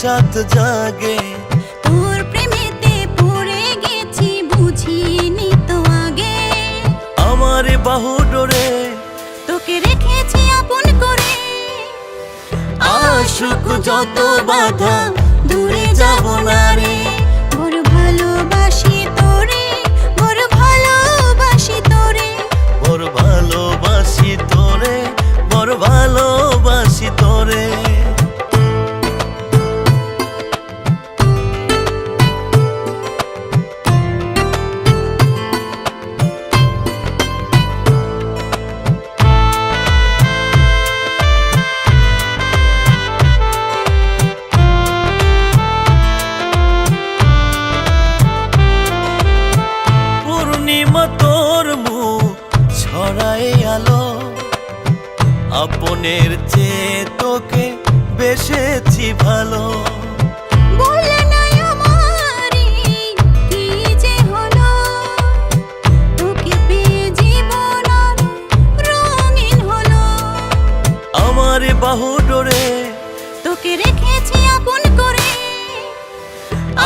সাথ জাগে। তোর প্রেমেতে পড়ে গেছি বুঝিনি তো আগে। আমার বাহু ডোরে তোকে রেখেছি আপন করে। আসুক যত বাধা দূরে যাব না রে। বড় ভালোবাসি তোরে, বড় ভালোবাসি তোরে। বড় ভালোবাসি তোরে, বড় ভালোবাসি তোরে। তোর মুখ ছড়ায় আলো, আপনের চেয়ে তোকে বেসেছি ভালো। বলে নাই আমারে কি যে হলো, তোকে পেয়ে জীবন আর রঙিন হলো। আমার বাহু ডোরে তোকে রেখেছি আপন করে।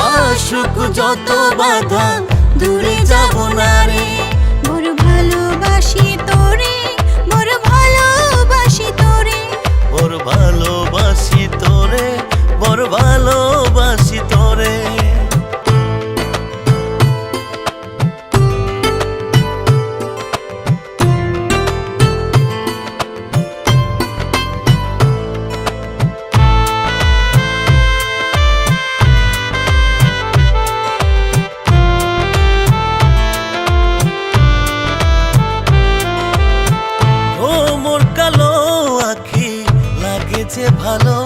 আসুক যত বাধা দূরে যাব না রে। বড় ভালোবাসি তোরে, বড় ভালোবাসি তোরে। বড় ভালোবাসি তোরে, বড় ভালোবাসি তোরে। ভালো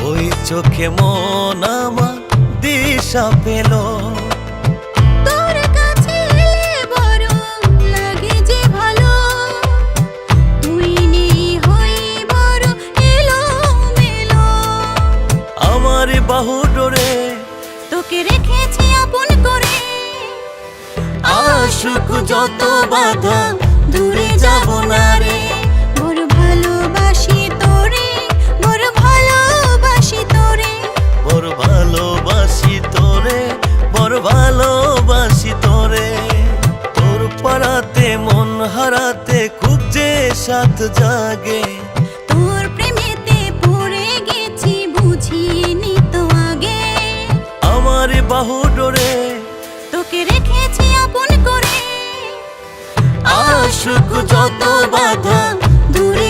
ওই চোখে মন আমার দিশা পেল। তোর কাছে এলে বড় লাগে যে ভালো, তুই নেই হই বড় এলোমেলো। আমার বাহু ডোরে তোকে রেখেছি আপন করে। আসুক যত বাধা দূরে যাব না রে। বড় ভালোবাসি তোরে, বড় ভালোবাসি তোরে। বড় ভালোবাসি তোরে, বড় ভালোবাসি তোরে। তোর পাড়াতে মন হারাতে খুব যে সাথ জাগে। তোর প্রেমেতে পড়ে গেছি বুঝিনি তো আগে। আমার বাহু ডোরে তোকে রেখেছি আপন করে। আসুক যত বাধা দূরে